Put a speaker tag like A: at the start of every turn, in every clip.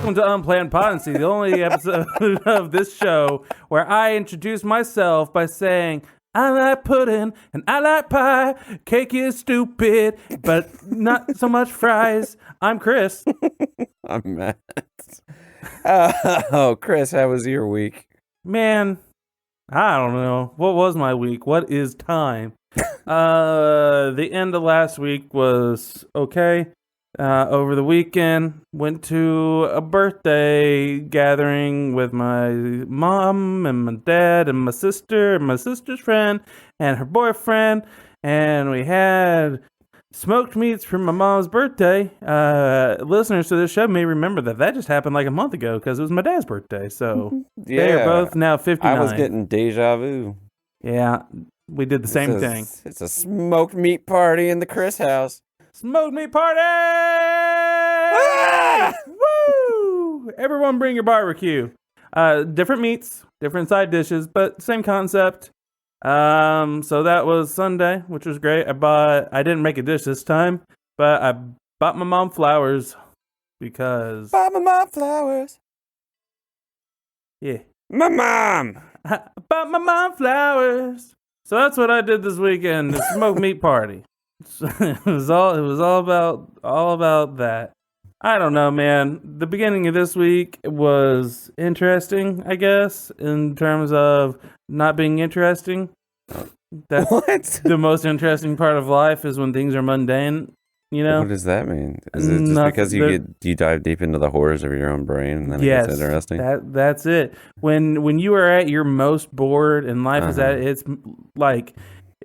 A: Welcome to Unplanned Podnancy, the only episode of this show where I introduce myself by saying, I like pudding and I like pie. Cake is stupid, but not so much fries. I'm Chris.
B: I'm Matt. Chris, how was your week?
A: Man, I don't know. What was my week? What is time? The end of last week was okay. Over the weekend, went to a birthday gathering with my mom and my dad and my sister's friend and her boyfriend, and we had smoked meats for my mom's birthday. Listeners to this show may remember that just happened like a month ago because it was my dad's birthday, so they are both now 59.
B: I was getting deja vu.
A: Yeah, we did the same thing.
B: It's a smoked meat party in the Chris house.
A: Smoked meat party! Ah! Woo! Everyone bring your barbecue. Different meats, different side dishes, but same concept. So that was Sunday, which was great. I didn't make a dish this time, but I bought my mom flowers because...
B: Bought my mom flowers.
A: Yeah.
B: My mom!
A: I bought my mom flowers. So that's what I did this weekend, the smoked meat party. It was all about that. I don't know, man. The beginning of this week was interesting, I guess, in terms of not being interesting. That's
B: what?
A: The most interesting part of life is when things are mundane, you know?
B: What does that mean? Is it just because you dive deep into the horrors of your own brain and then it gets interesting?
A: That's it. When you are at your most bored and life is at it's like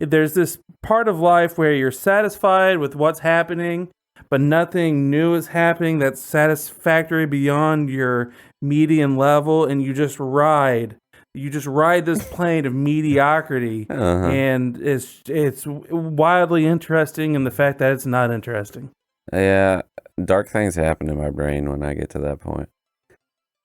A: there's this part of life where you're satisfied with what's happening, but nothing new is happening that's satisfactory beyond your median level, and you just ride this plane of mediocrity, and it's wildly interesting in the fact that it's not interesting.
B: Yeah, dark things happen in my brain when I get to that point.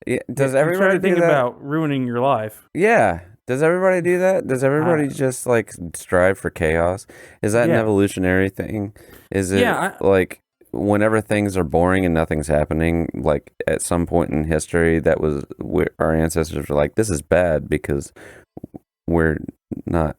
B: Yeah, does everybody
A: think about ruining your life?
B: Yeah. Does everybody do that? Does everybody just like strive for chaos? Is that an evolutionary thing? Is it like whenever things are boring and nothing's happening, like at some point in history that was where our ancestors were like, this is bad because we're not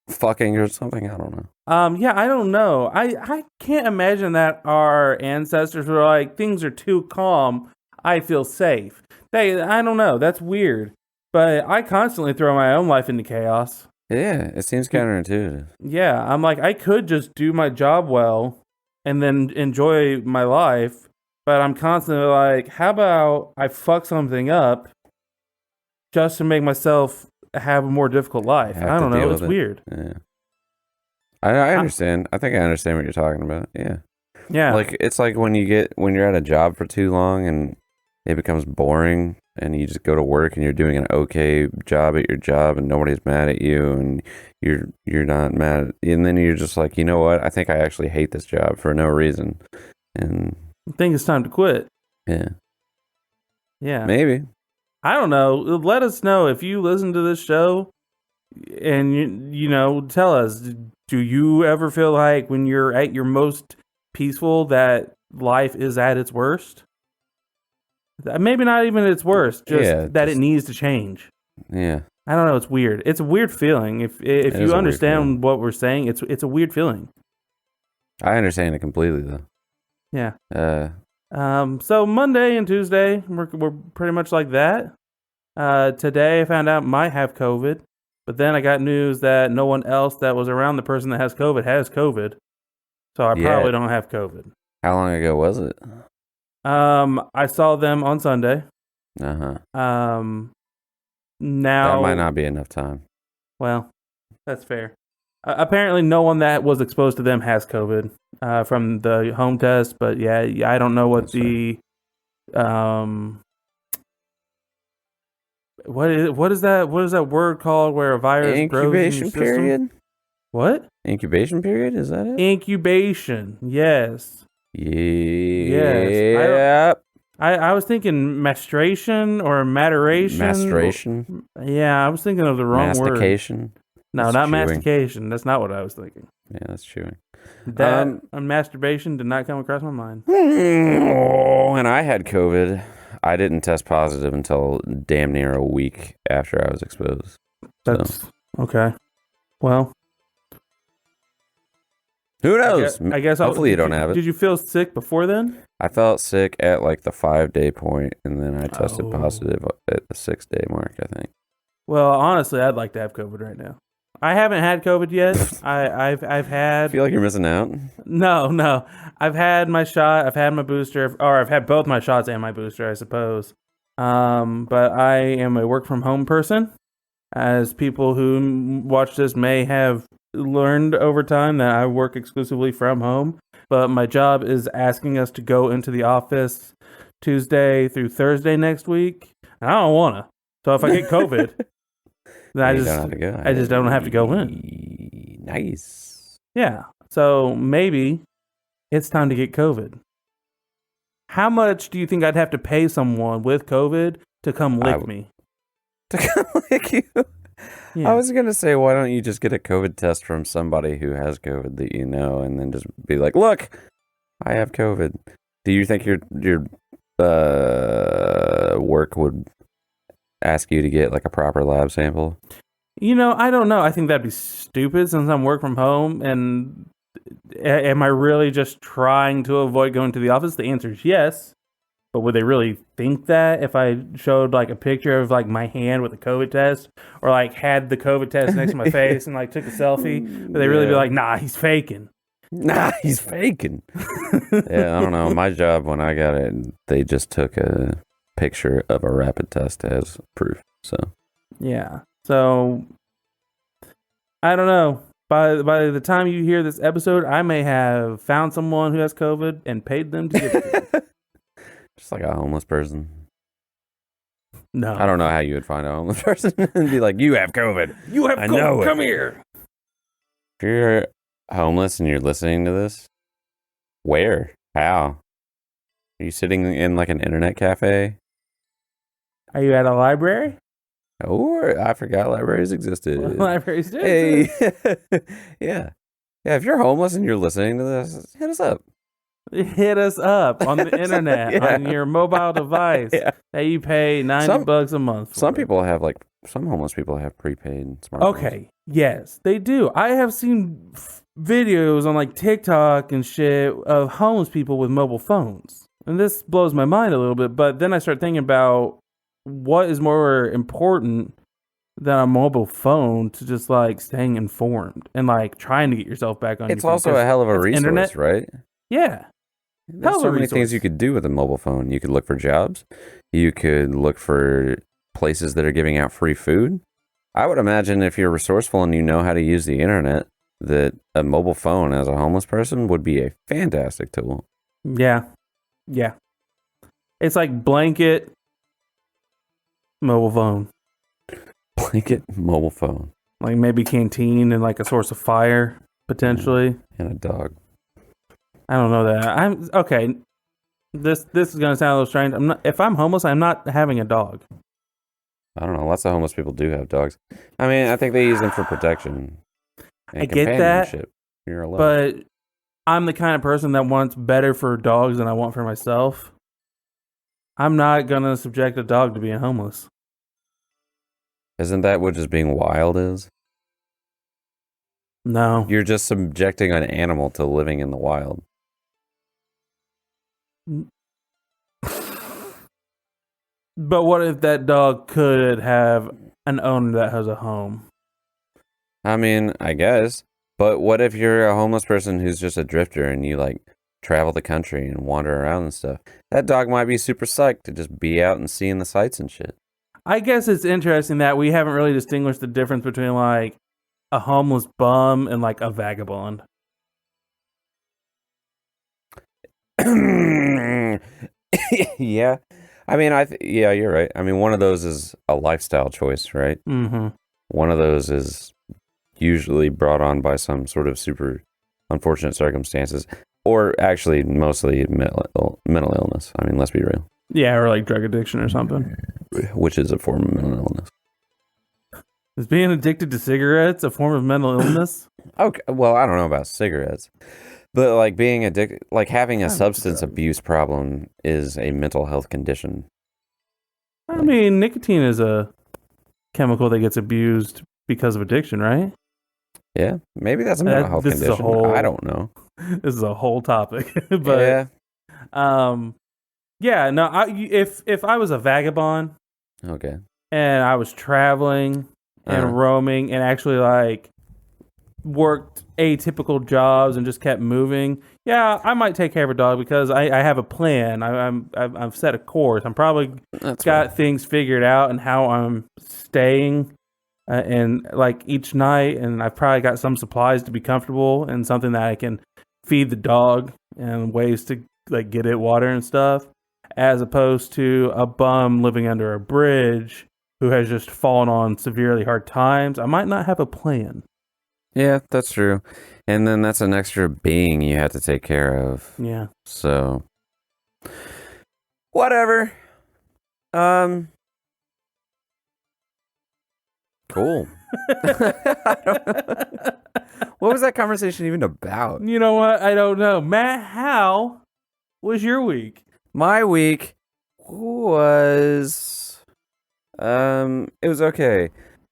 B: fucking or something? I don't know.
A: I don't know. I can't imagine that our ancestors were like, things are too calm, I feel safe. I don't know. That's weird. But I constantly throw my own life into chaos.
B: Yeah, it seems counterintuitive.
A: Yeah, I'm like, I could just do my job well and then enjoy my life, but I'm constantly like, how about I fuck something up just to make myself have a more difficult life? I don't know, it's weird.
B: Yeah. I understand. I think I understand what you're talking about. Yeah.
A: Yeah.
B: Like, it's like when you're at a job for too long and it becomes boring, and you just go to work and you're doing an okay job at your job and nobody's mad at you and you're not mad. And then you're just like, you know what? I think I actually hate this job for no reason. And
A: I think it's time to quit.
B: Yeah.
A: Yeah.
B: Maybe.
A: I don't know. Let us know if you listen to this show and, you know, tell us, do you ever feel like when you're at your most peaceful that life is at its worst? Maybe not even its worst, just that it needs to change.
B: Yeah.
A: I don't know. It's weird. It's a weird feeling. If you understand what we're saying, it's a weird feeling.
B: I understand it completely, though.
A: Yeah. So Monday and Tuesday, we're pretty much like that. Today I found out I might have COVID, but then I got news that no one else that was around the person that has COVID has COVID. So I probably don't have COVID.
B: How long ago was it?
A: I saw them on Sunday.
B: Now
A: that
B: might not be enough time.
A: Well, that's fair. Apparently, no one that was exposed to them has COVID from the home test. But yeah, I don't know what what is that word called where a virus
B: incubation
A: grows in your
B: period?
A: system? What?
B: Incubation period? Is that it?
A: Incubation. Yes.
B: Yeah.
A: I was thinking mastration or maturation.
B: Mastration?
A: Yeah, I was thinking of the wrong word.
B: Mastication?
A: No,
B: that's
A: not
B: chewing.
A: mastication. That's not what I was thinking.
B: Yeah, that's chewing.
A: That masturbation did not come across my mind.
B: When I had COVID, I didn't test positive until damn near a week after I was exposed.
A: That's okay. Well,
B: who knows?
A: I guess
B: hopefully you don't have it.
A: Did you feel sick before then?
B: I felt sick at like the 5-day point, and then I tested positive at the 6-day mark, I think.
A: Well, honestly, I'd like to have COVID right now. I haven't had COVID yet. I've had.
B: I feel like you're missing out.
A: No. I've had my shot. I've had my booster, or I've had both my shots and my booster, I suppose. But I am a work from home person. As people who watch this may have learned over time that I work exclusively from home. But my job is asking us to go into the office Tuesday through Thursday next week. And I don't want to. So if I get COVID. Then I just don't have to go in.
B: Nice.
A: Yeah. So maybe it's time to get COVID. How much do you think I'd have to pay someone with COVID to come lick me?
B: To come lick you? Yeah. I was going to say, why don't you just get a COVID test from somebody who has COVID that you know, and then just be like, look, I have COVID. Do you think your work would ask you to get like a proper lab sample?
A: I don't know. I think that'd be stupid since I'm work from home. And am I really just trying to avoid going to the office? The answer is yes. But would they really think that if I showed like a picture of like my hand with a COVID test, or like had the COVID test next to my face and like took a selfie? Would they really be like, nah, he's faking?
B: Yeah, I don't know. My job when I got it, they just took a picture of a rapid test as proof. So
A: yeah. So I don't know. By the time you hear this episode, I may have found someone who has COVID and paid them to get it.
B: Just like a homeless person.
A: No.
B: I don't know how you would find a homeless person and be like, you have COVID.
A: You have COVID. Come here.
B: If you're homeless and you're listening to this, where? How? Are you sitting in like an internet cafe?
A: Are you at a library?
B: Or I forgot libraries existed.
A: Well, libraries do.
B: Hey. Yeah. If you're homeless and you're listening to this, hit us up.
A: Hit us up on the internet, on your mobile device that you pay $90 a month for.
B: Some homeless people have prepaid smartphones.
A: Okay, yes, they do. I have seen videos on like TikTok and shit of homeless people with mobile phones. And this blows my mind a little bit, but then I start thinking about what is more important than a mobile phone to just like staying informed and like trying to get yourself back on.
B: It's also a hell of a resource, internet, right?
A: Yeah.
B: There's so many things you could do with a mobile phone. You could look for jobs. You could look for places that are giving out free food. I would imagine if you're resourceful and you know how to use the internet, that a mobile phone as a homeless person would be a fantastic tool.
A: Yeah. Yeah. It's like blanket, mobile phone.
B: Blanket, mobile phone.
A: Like maybe canteen and like a source of fire, potentially.
B: And a dog.
A: I don't know that. I'm okay. This is gonna sound a little strange. If I'm homeless, I'm not having a dog.
B: I don't know. Lots of homeless people do have dogs. I mean, I think they use them for protection and
A: I get that,
B: you're alone.
A: But I'm the kind of person that wants better for dogs than I want for myself. I'm not gonna subject a dog to being homeless.
B: Isn't that what just being wild is?
A: No.
B: You're just subjecting an animal to living in the wild.
A: But what if that dog could have an owner that has a home?
B: I mean, I guess. But what if you're a homeless person who's just a drifter and you like travel the country and wander around and stuff? That dog might be super psyched to just be out and seeing the sights and shit.
A: I guess it's interesting that we haven't really distinguished the difference between like a homeless bum and like a vagabond.
B: Yeah. I mean, yeah, you're right. I mean, one of those is a lifestyle choice, right?
A: Mm-hmm.
B: One of those is usually brought on by some sort of super unfortunate circumstances, or actually mostly mental illness. I mean, let's be real.
A: Yeah, or like drug addiction or something.
B: Which is a form of mental illness.
A: Is being addicted to cigarettes a form of mental illness?
B: Okay, well, I don't know about cigarettes, but like being addicted, like having a substance
A: drugs.
B: abuse problem is a mental health condition.
A: I mean, nicotine is a chemical that gets abused because of addiction, right?
B: Yeah, maybe that's a mental health condition. I don't know.
A: This is a whole topic, but
B: yeah,
A: yeah. No, if I was a vagabond,
B: okay,
A: and I was traveling and roaming and actually like worked atypical jobs and just kept moving, yeah, I might take care of a dog because I have a plan. I've set a course. I'm probably got things figured out and how I'm staying and like each night, and I've probably got some supplies to be comfortable and something that I can feed the dog and ways to like get it water and stuff, as opposed to a bum living under a bridge who has just fallen on severely hard times. I might not have a plan.
B: Yeah, that's true. And then that's an extra being you have to take care of.
A: Yeah.
B: So, whatever. Cool. What was that conversation even about?
A: You know what? I don't know. Matt, how was your week?
B: My week was it was okay.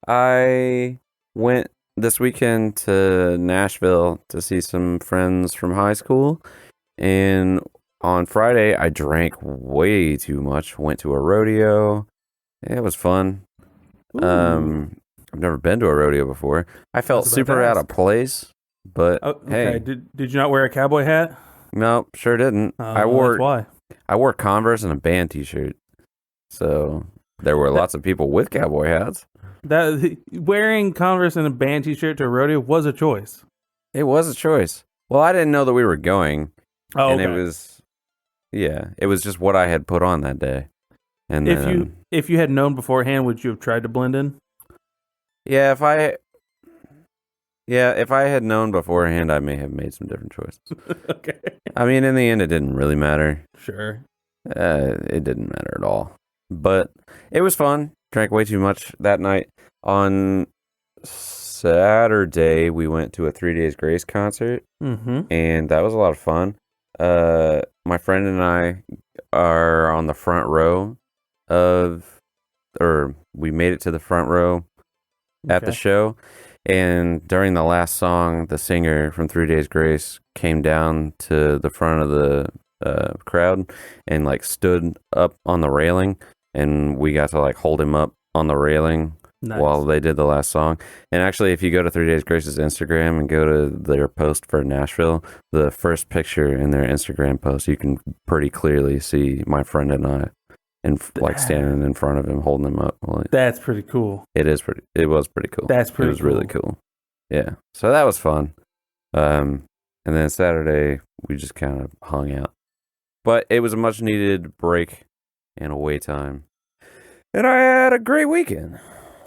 B: I went this weekend to Nashville to see some friends from high school, and on Friday I drank way too much. Went to a rodeo. It was fun. Ooh. I've never been to a rodeo before. I felt super out of place, but hey.
A: Did you not wear a cowboy hat?
B: No, sure didn't. I wore Converse and a band t-shirt. So there were lots of people with cowboy hats.
A: Wearing Converse and a band t-shirt to a rodeo was a choice.
B: It was a choice. Well, I didn't know that we were going.
A: Oh,
B: and it was just what I had put on that day. And
A: if you had known beforehand, would you have tried to blend in?
B: Yeah, if I had known beforehand, I may have made some different choices.
A: Okay.
B: I mean, in the end, it didn't really matter.
A: Sure.
B: It didn't matter at all. But it was fun. Drank way too much that night. On Saturday, we went to a 3 Days Grace concert, and that was a lot of fun. My friend and I are on the front row we made it to the front row at the show, and during the last song, the singer from 3 Days Grace came down to the front of the crowd and like stood up on the railing, and we got to like hold him up on the railing while they did the last song. And actually, if you go to 3 Days Grace's Instagram and go to their post for Nashville, the first picture in their Instagram post, you can pretty clearly see my friend and I and like standing in front of him, holding him up.
A: That's pretty cool.
B: It was pretty cool. It was really cool. Yeah. So that was fun. And then Saturday we just kind of hung out. But it was a much needed break and away time. And I had a great weekend.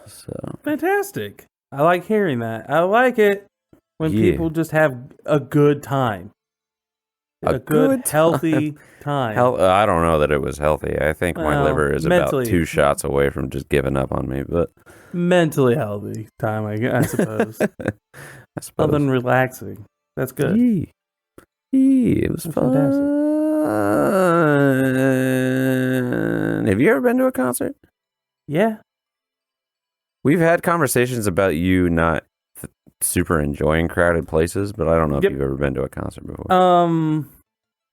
B: So
A: fantastic. I like hearing that. I like it when people just have a good time. A good healthy time.
B: I don't know that it was healthy. I think my liver is about 2 shots away from just giving up on me, but
A: mentally healthy time, I suppose. Something relaxing. That's good.
B: It was fun. Fantastic. Have you ever been to a concert?
A: Yeah.
B: We've had conversations about you not super enjoying crowded places, but I don't know if you've ever been to a concert before.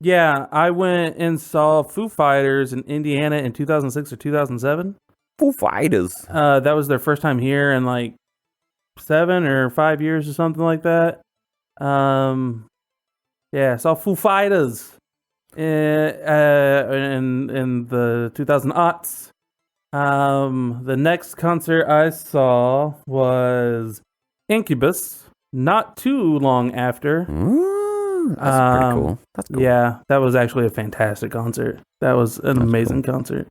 A: Yeah, I went and saw Foo Fighters in Indiana in 2006 or 2007.
B: Foo Fighters.
A: That was their first time here in like 7 or 5 years or something like that. Yeah, I saw Foo Fighters in the 2000s. The next concert I saw was Incubus, not too long after.
B: That's pretty cool. That's cool.
A: Yeah, that was actually a fantastic concert. That was an amazing concert.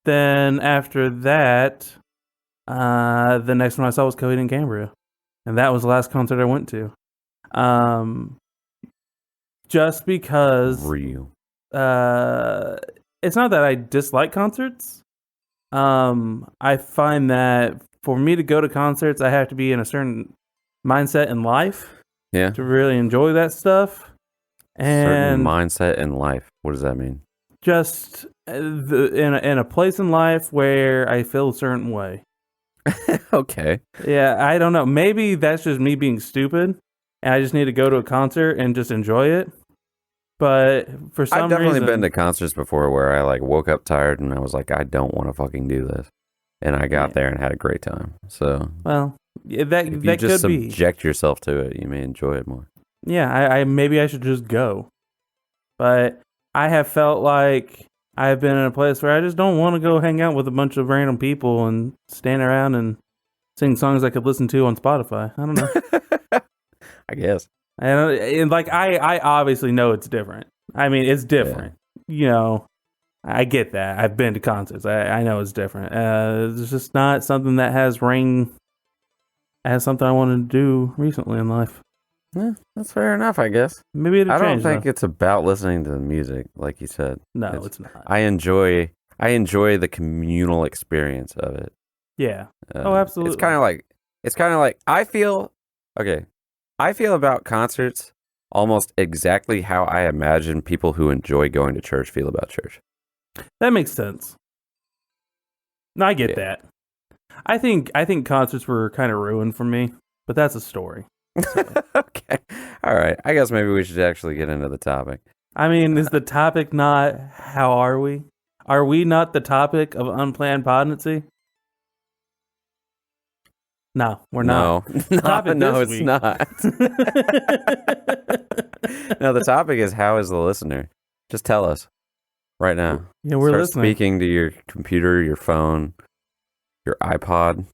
A: Then after that, the next one I saw was Coheed and Cambria, and that was the last concert I went to. Just because
B: real.
A: It's not that I dislike concerts. I find that for me to go to concerts, I have to be in a certain mindset in life to really enjoy that stuff.
B: And certain mindset in life. What does that mean?
A: Just in a place in life where I feel a certain way.
B: Okay.
A: Yeah, I don't know. Maybe that's just me being stupid, and I just need to go to a concert and just enjoy it. But for some reason...
B: I've definitely been to concerts before where I like woke up tired and I was like, I don't want to fucking do this. And I got there and had a great time. So,
A: well, that
B: if you just subject yourself to it, you may enjoy it more.
A: Yeah, I maybe I should just go. But I have felt like I've been in a place where I just don't want to go hang out with a bunch of random people and stand around and sing songs I could listen to on Spotify. I don't know.
B: I guess.
A: And like I obviously know it's different. I mean, it's different. Yeah. You know, I get that. I've been to concerts. I know it's different. It's just not something that has ring as something I wanted to do recently in life.
B: Yeah, that's fair enough, I guess.
A: Maybe it'll change.
B: I don't think it's about listening to the music, like you said.
A: No, it's not.
B: I enjoy the communal experience of it.
A: Yeah. Absolutely.
B: It's kind of like I feel about concerts almost exactly how I imagine people who enjoy going to church feel about church.
A: That makes sense. No, I get that. I think concerts were kind of ruined for me, but that's a story. So.
B: Okay. All right. I guess maybe we should actually get into the topic.
A: I mean, is the topic not how are we? Are we not the topic of Unplanned Podnancy? No, we're not.
B: No, it's not. No, the topic is how is the listener? Just tell us right now.
A: Yeah, we're listening.
B: Speaking to your computer, your phone, your iPod.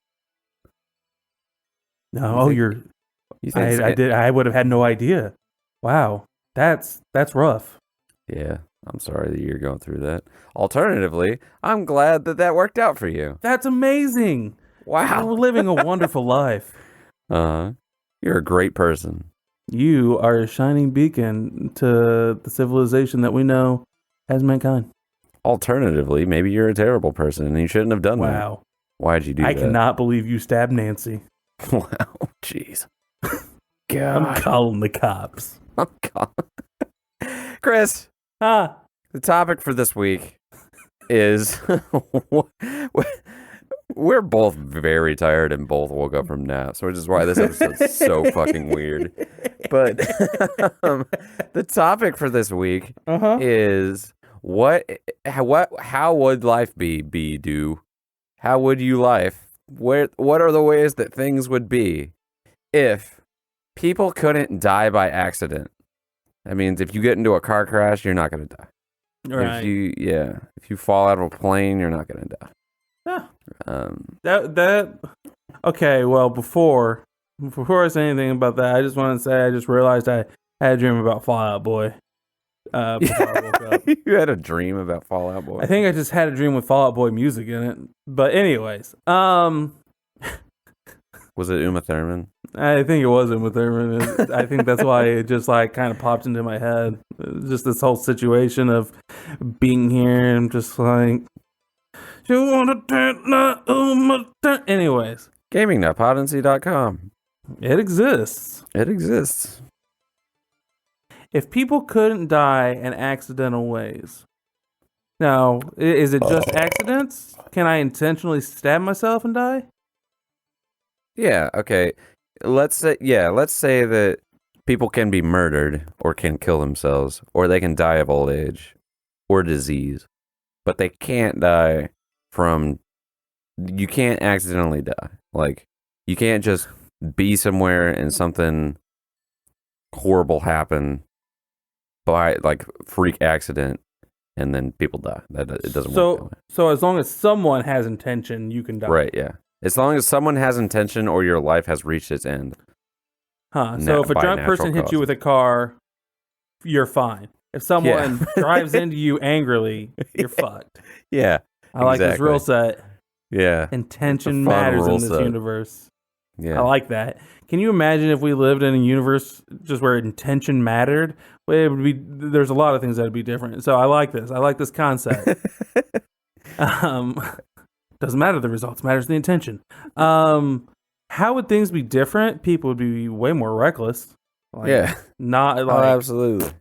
A: No, I would have had no idea. Wow, that's rough.
B: Yeah, I'm sorry that you're going through that. Alternatively, I'm glad that worked out for you.
A: That's amazing.
B: Wow,
A: you're living a wonderful life.
B: You're a great person.
A: You are a shining beacon to the civilization that we know as mankind.
B: Alternatively, maybe you're a terrible person and you shouldn't have done that.
A: Wow.
B: Why'd you do that?
A: I cannot believe you stabbed Nancy.
B: Wow, jeez. God.
A: I'm calling the cops.
B: Chris.
A: The
B: topic for this week is we're both very tired and both woke up from naps, which is why this episode's so fucking weird. But the topic for this week is how would life be? How would you life? What are the ways that things would be if people couldn't die by accident? That means if you get into a car crash, you're not going to die.
A: Right.
B: If you fall out of a plane, you're not going to die.
A: Yeah. Okay, well, before I say anything about that, I just want to say I just realized I had a dream about Fall Out Boy. Before I woke up.
B: You had a dream about Fall Out Boy?
A: I think I just had a dream with Fall Out Boy music in it. But anyways,
B: was it Uma Thurman?
A: I think it was Uma Thurman. I think that's why it just like kind of popped into my head. Just this whole situation of being here and just like, you want to Uma Thurman. Anyways.
B: Gaming.podnancy.com.
A: It exists.
B: It exists.
A: If people couldn't die in accidental ways, now, is it just accidents? Can I intentionally stab myself and die?
B: Yeah, okay. Let's say that people can be murdered or can kill themselves or they can die of old age or disease, but they can't die you can't accidentally die. Like, you can't just be somewhere and something horrible happen by like freak accident and then people die. It doesn't work that way.
A: So as long as someone has intention, you can die.
B: Right, yeah. As long as someone has intention or your life has reached its end.
A: So if a drunk person hits you with a car, you're fine. If someone drives into you angrily, you're fucked.
B: Yeah.
A: I like this rule set.
B: Yeah.
A: Intention matters in this universe.
B: Yeah.
A: I like that. Can you imagine if we lived in a universe just where intention mattered? Well, there's a lot of things that would be different. So I like this. I like this concept. Doesn't matter the results, matters the intention. How would things be different? People would be way more reckless. Not like
B: absolutely.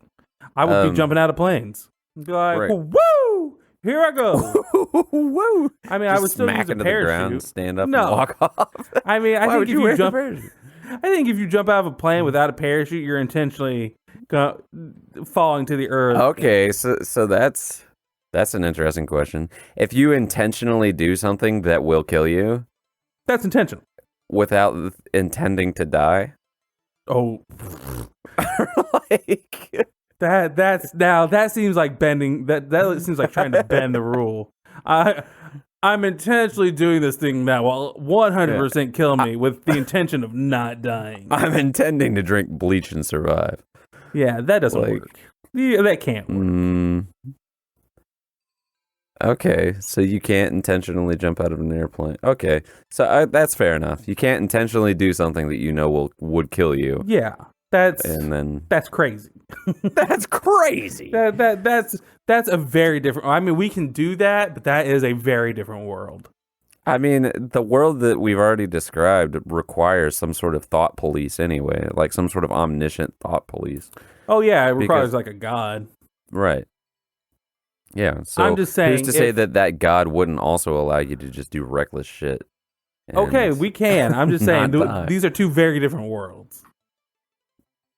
A: I would be jumping out of planes. Be like, woo! Here I go.
B: Woo!
A: I mean, I would still use a parachute.
B: The ground, stand up, and walk off.
A: I mean, I think if you jump out of a plane without a parachute, you're intentionally falling to the earth.
B: Okay, so that's an interesting question. If you intentionally do something that will kill you,
A: that's intentional.
B: Without intending to die.
A: Oh, that seems like bending. That seems like trying to bend the rule. I'm intentionally doing this thing that will 100% kill me with the intention of not dying.
B: I'm intending to drink bleach and survive.
A: Yeah, that doesn't work. Yeah, that can't work.
B: Okay, so you can't intentionally jump out of an airplane. Okay, so that's fair enough. You can't intentionally do something that you know would kill you.
A: Yeah, that's crazy.
B: That's crazy.
A: That's a very different. I mean, we can do that, but that is a very different world.
B: I mean, the world that we've already described requires some sort of thought police anyway, like some sort of omniscient thought police.
A: Oh yeah, it requires like a god.
B: Right. Yeah, so
A: I'm just saying,
B: who's to say that God wouldn't also allow you to just do reckless shit?
A: Okay, we can. I'm just saying, these are two very different worlds.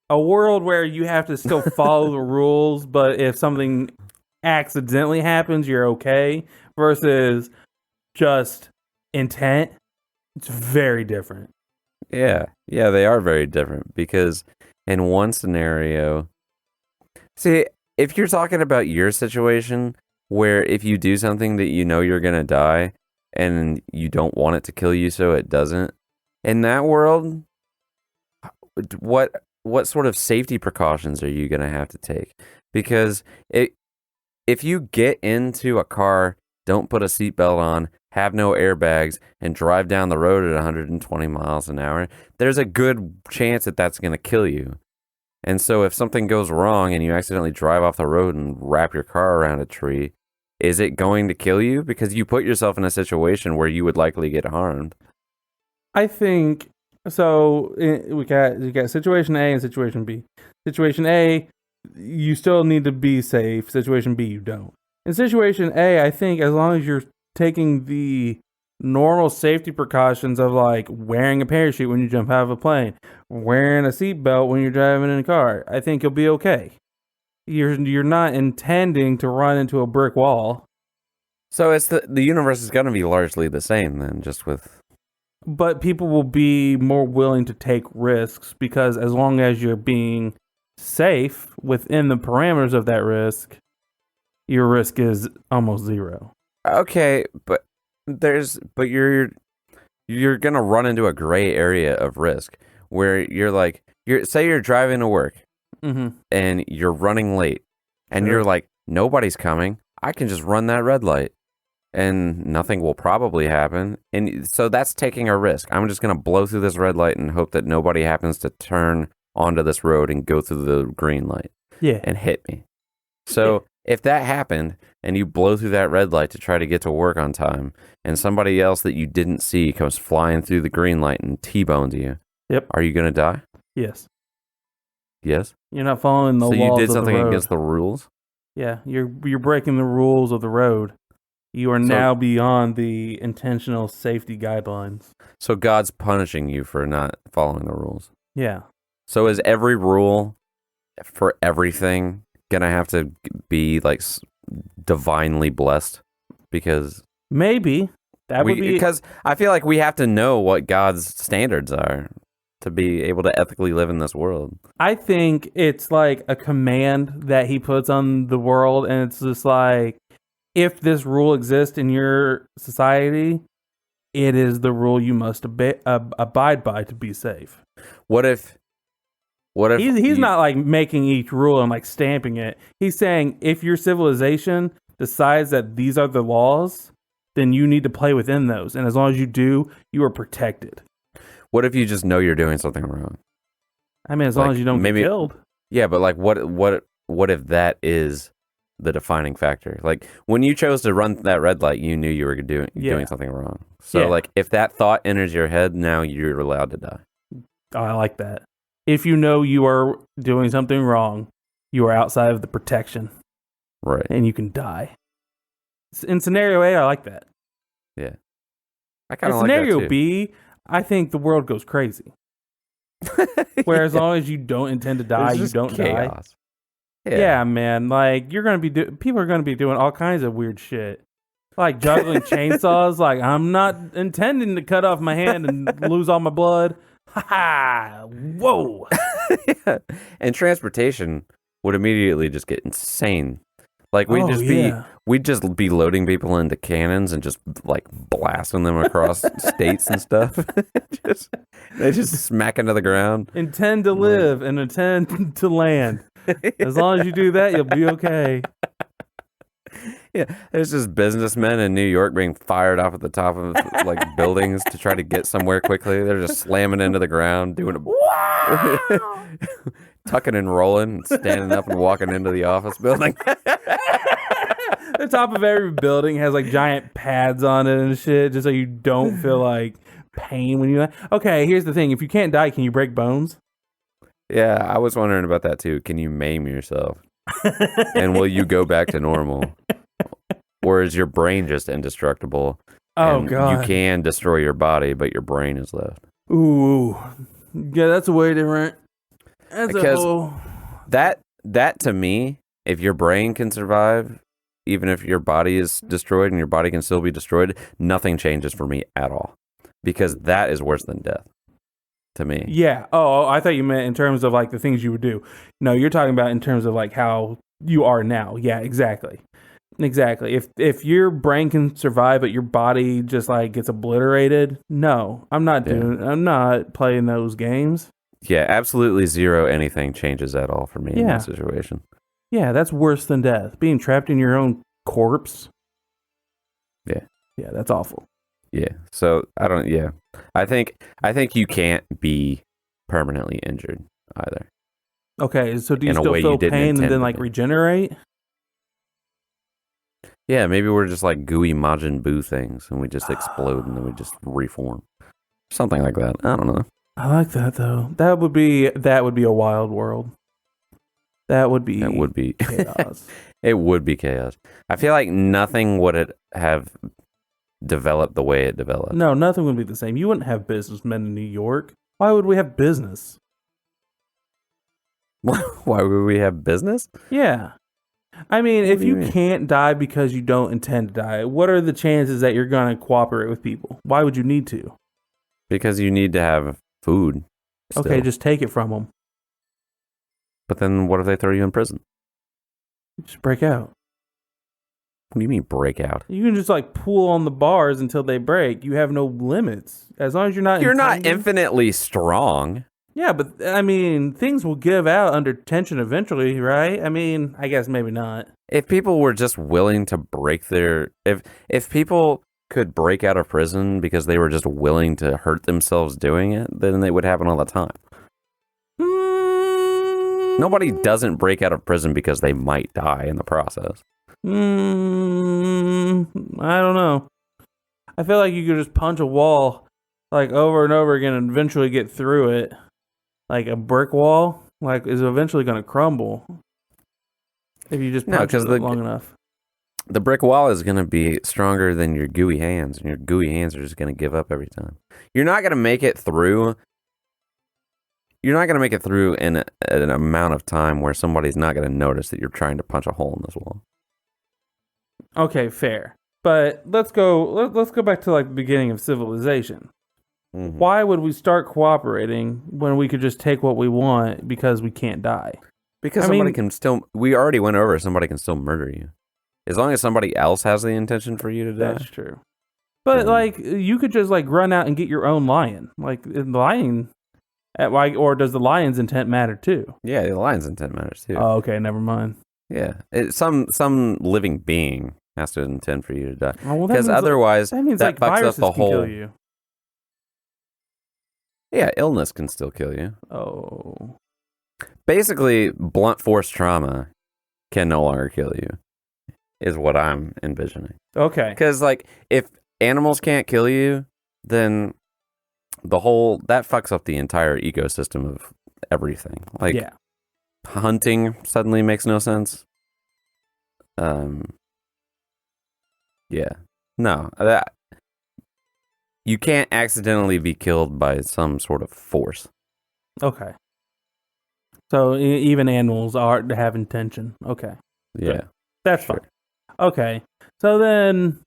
A: A world where you have to still follow the rules, but if something accidentally happens, you're okay, versus just intent. It's very different.
B: Yeah, they are very different because in one scenario, see, if you're talking about your situation where if you do something that you know you're going to die and you don't want it to kill you so it doesn't, in that world, what sort of safety precautions are you going to have to take? Because if you get into a car, don't put a seatbelt on, have no airbags, and drive down the road at 120 miles an hour, there's a good chance that that's going to kill you. And so if something goes wrong and you accidentally drive off the road and wrap your car around a tree, is it going to kill you? Because you put yourself in a situation where you would likely get harmed.
A: I think, so we got situation A and situation B. Situation A, you still need to be safe. Situation B, you don't. In situation A, I think as long as you're taking the normal safety precautions of like wearing a parachute when you jump out of a plane, wearing a seatbelt when you're driving in a car, I think you'll be okay. You're not intending to run into a brick wall.
B: So it's the universe is going to be largely the same then, just with.
A: But people will be more willing to take risks because as long as you're being safe within the parameters of that risk, your risk is almost zero.
B: Okay, but you're gonna run into a gray area of risk where say you're driving to work and you're running late and you're like, nobody's coming, I can just run that red light and nothing will probably happen, and so that's taking a risk. I'm just gonna blow through this red light and hope that nobody happens to turn onto this road and go through the green light and hit me. So if that happened and you blow through that red light to try to get to work on time and somebody else that you didn't see comes flying through the green light and T-bones you, are you going to die?
A: Yes.
B: Yes?
A: You're not following the laws of the road. So you did something
B: against the rules?
A: Yeah, you're breaking the rules of the road. You are now beyond the intentional safety guidelines.
B: So God's punishing you for not following the rules?
A: Yeah.
B: So is every rule for everything gonna have to be like divinely blessed? Because
A: maybe that would be,
B: because I feel like we have to know what God's standards are to be able to ethically live in this world.
A: I think it's like a command that he puts on the world, and it's just like, if this rule exists in your society, it is the rule you must abide by to be safe.
B: What if
A: he's not like making each rule and like stamping it. He's saying if your civilization decides that these are the laws, then you need to play within those. And as long as you do, you are protected.
B: What if you just know you're doing something wrong?
A: I mean, as long as you don't get killed.
B: Yeah, but like what if that is the defining factor. Like when you chose to run that red light, you knew you were doing something wrong. So like if that thought enters your head, now you're allowed to die.
A: Oh, I like that. If you know you are doing something wrong, you are outside of the protection.
B: Right.
A: And you can die. In scenario A, I like that.
B: Yeah. I kind of
A: like that too.
B: Scenario
A: B, I think the world goes crazy. Where as long as you don't intend to die, you don't
B: chaos.
A: Die. Yeah, man. Like you're gonna be people are gonna be doing all kinds of weird shit, like juggling chainsaws. Like I'm not intending to cut off my hand and lose all my blood. Ha ha! Whoa!
B: Yeah. And transportation would immediately just get insane. Like we'd just be loading people into cannons and just like blasting them across states and stuff. They just smack into the ground.
A: Intend to live and intend to land. As long as you do that, you'll be okay.
B: Yeah, there's just businessmen in New York being fired off at the top of like buildings to try to get somewhere quickly. They're just slamming into the ground, doing a tucking and rolling, and standing up and walking into the office building.
A: The top of every building has like giant pads on it and shit, just so you don't feel like pain when you die. Okay, here's the thing: if you can't die, can you break bones?
B: Yeah, I was wondering about that too. Can you maim yourself? And will you go back to normal? Or is your brain just indestructible?
A: Oh, God.
B: You can destroy your body, but your brain is left.
A: Ooh. Yeah, that's way different.
B: Because that to me, if your brain can survive, even if your body is destroyed and your body can still be destroyed, nothing changes for me at all. Because that is worse than death. To me.
A: Yeah. Oh, I thought you meant in terms of like the things you would do. No, you're talking about in terms of like how you are now. Yeah, exactly. Exactly. If your brain can survive but your body just like gets obliterated, no. I'm not playing those games.
B: Yeah, absolutely zero anything changes at all for me in that situation.
A: Yeah, that's worse than death. Being trapped in your own corpse.
B: Yeah.
A: Yeah, that's awful.
B: Yeah. So I think you can't be permanently injured either.
A: Okay, so do you still feel pain and then like regenerate?
B: Yeah, maybe we're just like gooey Majin Buu things and we just explode and then we just reform. Something like that. I don't know.
A: I like that though. That would be a wild world. That would be chaos.
B: It would be chaos. I feel like nothing would have developed the way it developed.
A: No, nothing would be the same. You wouldn't have businessmen in New York. Why would we have business?
B: Why would we have business?
A: Yeah. I mean, if you can't die because you don't intend to die, what are the chances that you're going to cooperate with people? Why would you need to?
B: Because you need to have food. Still.
A: Okay, just take it from them.
B: But then what if they throw you in prison?
A: Just break out.
B: What do you mean break out?
A: You can just like pull on the bars until they break. You have no limits. As long as you're not...
B: You're not infinitely strong.
A: Yeah, but I mean, things will give out under tension eventually, right? I mean, I guess maybe not.
B: If people were just willing to break if people could break out of prison because they were just willing to hurt themselves doing it, then it would happen all the time. Nobody doesn't break out of prison because they might die in the process.
A: I don't know. I feel like you could just punch a wall like over and over again and eventually get through it. Like a brick wall, like is eventually going to crumble if you just punch it long enough.
B: The brick wall is going to be stronger than your gooey hands, and your gooey hands are just going to give up every time. You're not going to make it through. You're not going to make it through in an amount of time where somebody's not going to notice that you're trying to punch a hole in this wall.
A: Okay, fair. But let's go back to like the beginning of civilization. Mm-hmm. Why would we start cooperating when we could just take what we want because we can't die?
B: Because we already went over, somebody can still murder you. As long as somebody else has the intention for you to die.
A: That's true. But like, you could just like run out and get your own lion. Like, the lion, or does the lion's intent matter too?
B: Yeah, the lion's intent matters too.
A: Oh, okay, never mind.
B: Yeah, some living being has to intend for you to die. Because otherwise,
A: that means
B: that
A: like
B: fucks up the whole.
A: Kill you.
B: Yeah, illness can still kill you.
A: Oh.
B: Basically, blunt force trauma can no longer kill you. is what I'm envisioning.
A: Okay.
B: Because, like, if animals can't kill you, then that fucks up the entire ecosystem of everything. Like, hunting suddenly makes no sense. Yeah. No, you can't accidentally be killed by some sort of force.
A: Okay. So even animals have intention. Okay.
B: Yeah.
A: Good. That's fine. Okay. So then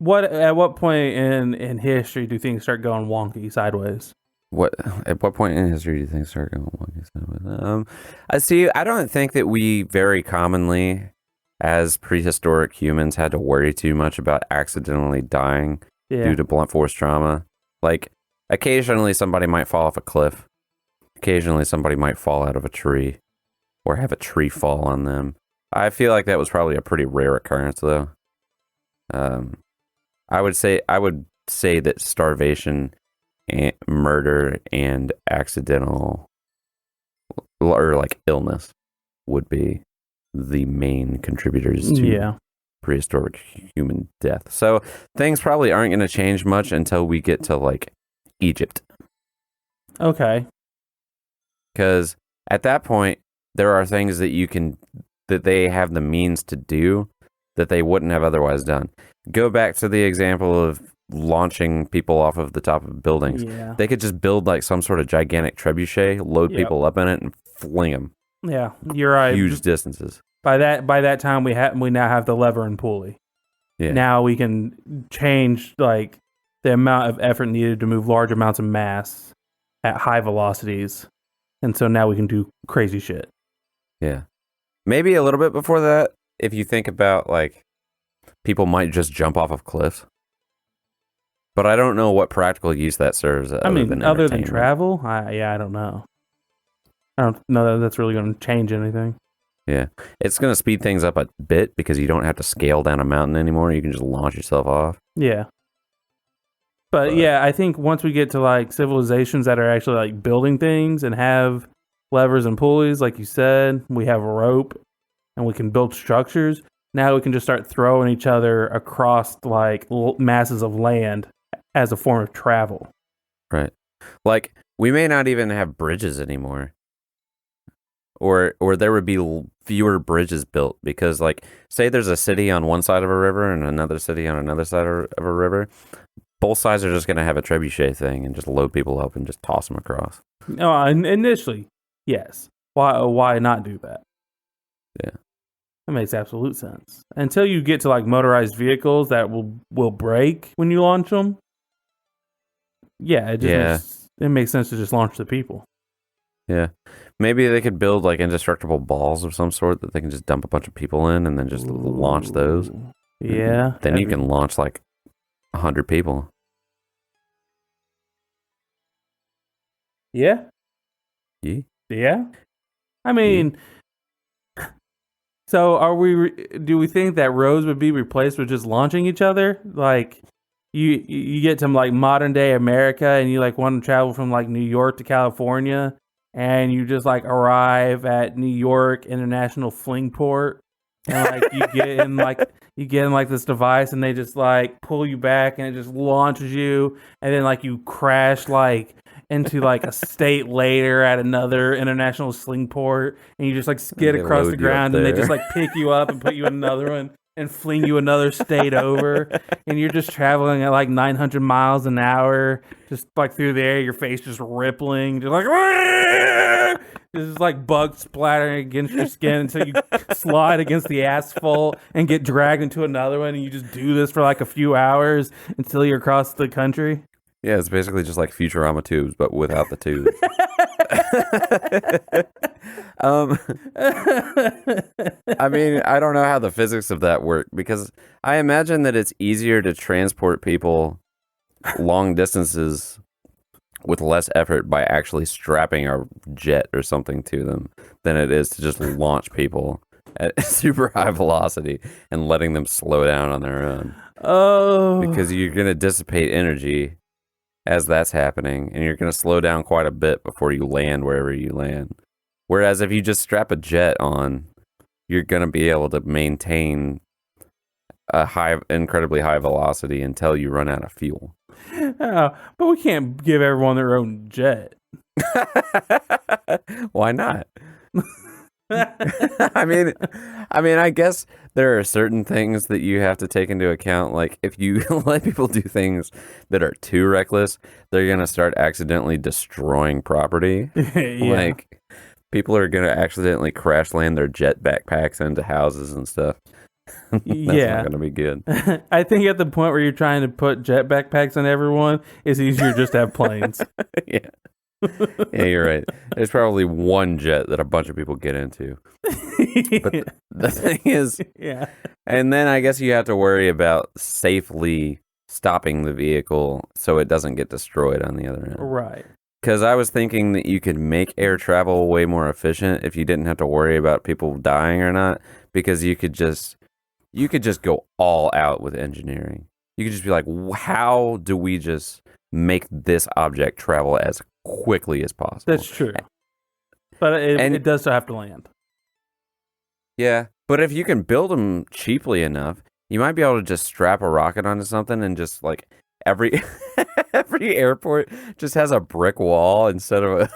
A: at what point in history do things start going wonky sideways?
B: At what point in history do you think start going wonky sideways? I don't think that we very commonly as prehistoric humans had to worry too much about accidentally dying due to blunt force trauma. Like, occasionally somebody might fall off a cliff. Occasionally somebody might fall out of a tree or have a tree fall on them. I feel like that was probably a pretty rare occurrence, though. I would say that starvation and murder and accidental or like illness would be the main contributors to prehistoric human death. So things probably aren't going to change much until we get to like Egypt.
A: Okay.
B: Because at that point, there are things that they have the means to do that they wouldn't have otherwise done. Go back to the example of launching people off of the top of buildings.
A: Yeah.
B: They could just build like some sort of gigantic trebuchet, load people up in it, and fling them.
A: Yeah, you're right.
B: Huge distances.
A: By that time, we now have the lever and pulley. Yeah. Now we can change like the amount of effort needed to move large amounts of mass at high velocities, and so now we can do crazy shit.
B: Yeah, maybe a little bit before that. If you think about like people might just jump off of cliffs, but I don't know what practical use that serves.
A: Other than travel, I don't know. I don't know that that's really going to change anything.
B: Yeah, it's going to speed things up a bit because you don't have to scale down a mountain anymore. You can just launch yourself off.
A: Yeah. But yeah, I think once we get to like civilizations that are actually like building things and have levers and pulleys, like you said, we have a rope and we can build structures. Now we can just start throwing each other across like masses of land as a form of travel.
B: Right. Like we may not even have bridges anymore. Or there would be fewer bridges built because, like, say there's a city on one side of a river and another city on another side of a river. Both sides are just going to have a trebuchet thing and just load people up and just toss them across.
A: No, initially, yes. Why not do that?
B: Yeah.
A: That makes absolute sense. Until you get to, like, motorized vehicles that will break when you launch them. Yeah, it makes sense to just launch the people.
B: Yeah. Maybe they could build like indestructible balls of some sort that they can just dump a bunch of people in and then just launch those.
A: Yeah.
B: Then you can launch like 100 people.
A: Yeah.
B: Yeah.
A: Yeah. I mean, so do we think that roads would be replaced with just launching each other? Like you get to like modern day America and you like want to travel from like New York to California. And you just like arrive at New York International Flingport, and like you get in like this device, and they just like pull you back, and it just launches you, and then like you crash like into like a state later at another international slingport, and you just like skid across the ground, and they just like pick you up and put you in another one. And fling you another state over, and you're just traveling at like 900 miles an hour, just like through the air, your face just rippling, just like just like bugs splattering against your skin until you slide against the asphalt and get dragged into another one, and you just do this for like a few hours until you're across the country.
B: Yeah, it's basically just like Futurama tubes, but without the tubes. I mean, I don't know how the physics of that work because I imagine that it's easier to transport people long distances with less effort by actually strapping a jet or something to them than it is to just launch people at super high velocity and letting them slow down on their own.
A: Oh,
B: because you're going to dissipate energy as that's happening, and you're going to slow down quite a bit before you land wherever you land. Whereas if you just strap a jet on, you're going to be able to maintain incredibly high velocity until you run out of fuel.
A: But we can't give everyone their own jet.
B: Why not? I mean, I guess there are certain things that you have to take into account. Like, if you let people do things that are too reckless, they're going to start accidentally destroying property.
A: Yeah.
B: Like, people are going to accidentally crash land their jet backpacks into houses and stuff. That's not going to be good.
A: I think at the point where you're trying to put jet backpacks on everyone, it's easier just to have planes.
B: Yeah. Yeah, you're right. There's probably one jet that a bunch of people get into. But the thing is, and then I guess you have to worry about safely stopping the vehicle so it doesn't get destroyed on the other end.
A: Right.
B: Because I was thinking that you could make air travel way more efficient if you didn't have to worry about people dying or not, because you could just go all out with engineering. You could just be like, how do we just make this object travel as quickly as possible?
A: That's true. But it does still have to land.
B: Yeah, but if you can build them cheaply enough, you might be able to just strap a rocket onto something and just like every airport just has a brick wall instead of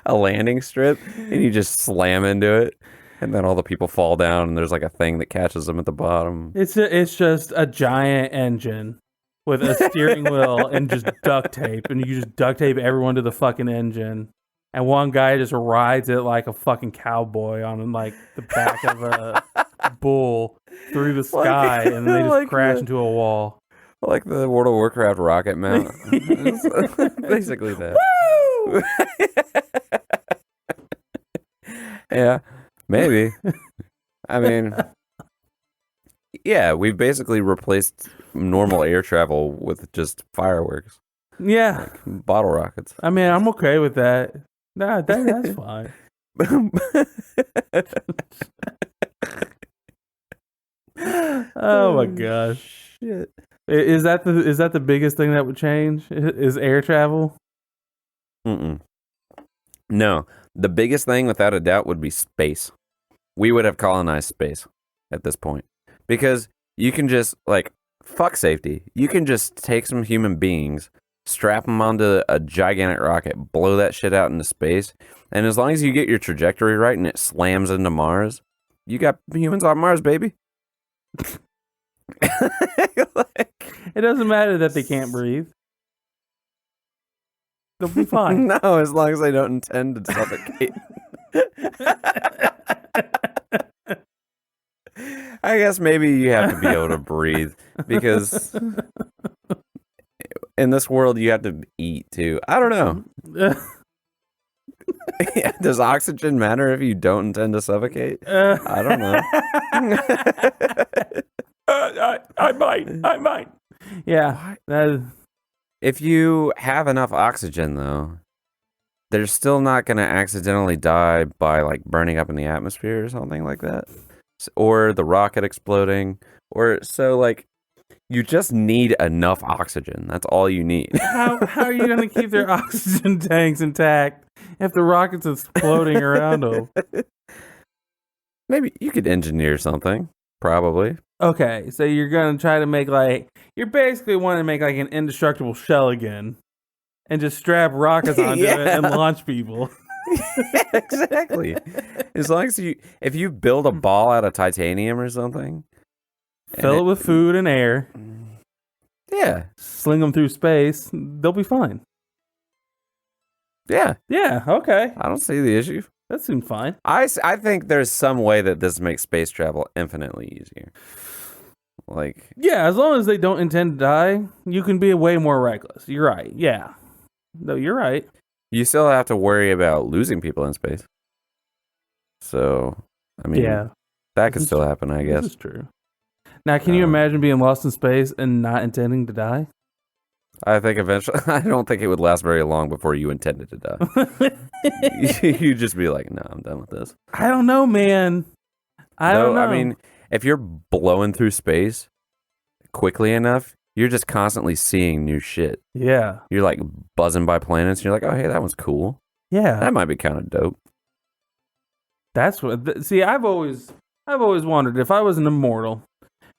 B: a landing strip, and you just slam into it. And then all the people fall down, and there's like a thing that catches them at the bottom.
A: It's just a giant engine with a steering wheel and just duct tape, and you just duct tape everyone to the fucking engine, and one guy just rides it like a fucking cowboy on like the back of a bull through the sky, and then they just crash into a wall.
B: Like the World of Warcraft rocket mount. Basically that. Woo! Yeah. Maybe. I mean, yeah, we've basically replaced normal air travel with just fireworks.
A: Yeah.
B: Like bottle rockets.
A: I mean, I'm okay with that. Nah, that's fine. Oh my gosh.
B: Shit.
A: Is that the biggest thing that would change? Is air travel?
B: No. The biggest thing, without a doubt, would be space. We would have colonized space at this point. Because you can just, like, fuck safety. You can just take some human beings, strap them onto a gigantic rocket, blow that shit out into space, and as long as you get your trajectory right and it slams into Mars, you got humans on Mars, baby.
A: It doesn't matter that they can't breathe. They'll be fine.
B: No, as long as they don't intend to suffocate. I guess maybe you have to be able to breathe, because in this world you have to eat too. I don't know. Does oxygen matter if you don't intend to suffocate? I don't know. I might.
A: Yeah.
B: If you have enough oxygen, though, they're still not going to accidentally die by like burning up in the atmosphere or something like that, or the rocket exploding, or so like you just need enough oxygen. That's all you need.
A: How are you going to keep their oxygen tanks intact if the rocket's exploding around them?
B: Maybe you could engineer something. Probably.
A: Okay, so you're going to try to make you're basically wanting to make like an indestructible shell again and just strap rockets onto it and launch people.
B: Yeah, exactly. As long as if you build a ball out of titanium or something,
A: fill it with food and air.
B: Yeah.
A: Sling them through space, they'll be fine.
B: Yeah.
A: Yeah, okay.
B: I don't see the issue.
A: That seems fine.
B: I think there's some way that this makes space travel infinitely easier. Like,
A: yeah, as long as they don't intend to die, you can be way more reckless. You're right. Yeah. No, you're right.
B: You still have to worry about losing people in space. So, I mean, that could still happen, I guess.
A: This is true. Now, can you imagine being lost in space and not intending to die?
B: I think eventually, I don't think it would last very long before you intended to die. You'd just be like, no, I'm done with this.
A: I don't know, man. I don't know.
B: I mean, if you're blowing through space quickly enough, you're just constantly seeing new shit.
A: Yeah.
B: You're like buzzing by planets. And you're like, oh, hey, that one's cool.
A: Yeah.
B: That might be kind of dope.
A: That's what, see, I've always I've always wondered if I was an immortal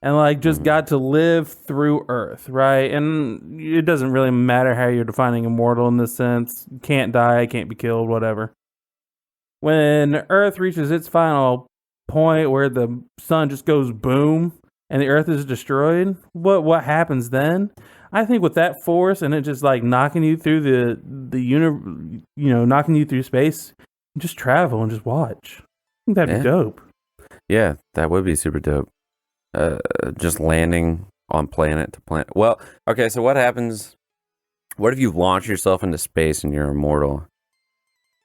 A: and like just got to live through Earth, right? And it doesn't really matter how you're defining immortal in this sense. Can't die, can't be killed, whatever. When Earth reaches its final point where the sun just goes boom and the Earth is destroyed, what happens then? I think with that force and it just like knocking you through knocking you through space, just travel and just watch. I think that'd be dope.
B: Yeah, that would be super dope. Just landing on planet to planet. Well, okay, so what happens? What if you launch yourself into space and you're immortal,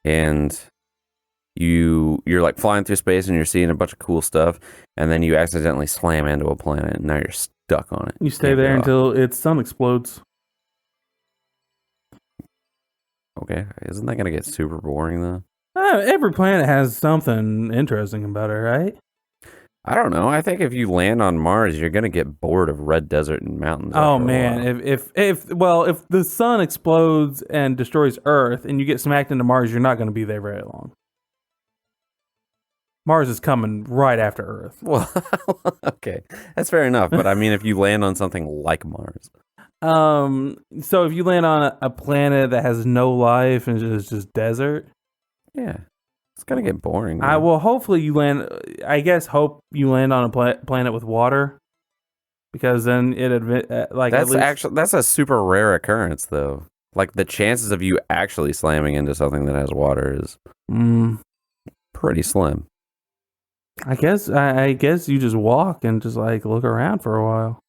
B: and you're like flying through space and you're seeing a bunch of cool stuff, and then you accidentally slam into a planet and now you're stuck on it.
A: You stay there until its sun explodes.
B: Okay, isn't that gonna get super boring though?
A: Every planet has something interesting about it, right?
B: I don't know. I think if you land on Mars, you're gonna get bored of red desert and mountains.
A: Oh man, if the sun explodes and destroys Earth, and you get smacked into Mars, you're not gonna be there very long. Mars is coming right after Earth.
B: Well, okay, that's fair enough. But I mean, if you land on something like Mars,
A: so if you land on a planet that has no life and is just desert,
B: yeah. It's gonna get boring.
A: Hopefully you land. I guess hope you land on a planet with water, because then
B: that's a super rare occurrence, though. Like the chances of you actually slamming into something that has water is pretty slim.
A: I guess you just walk and just like look around for a while.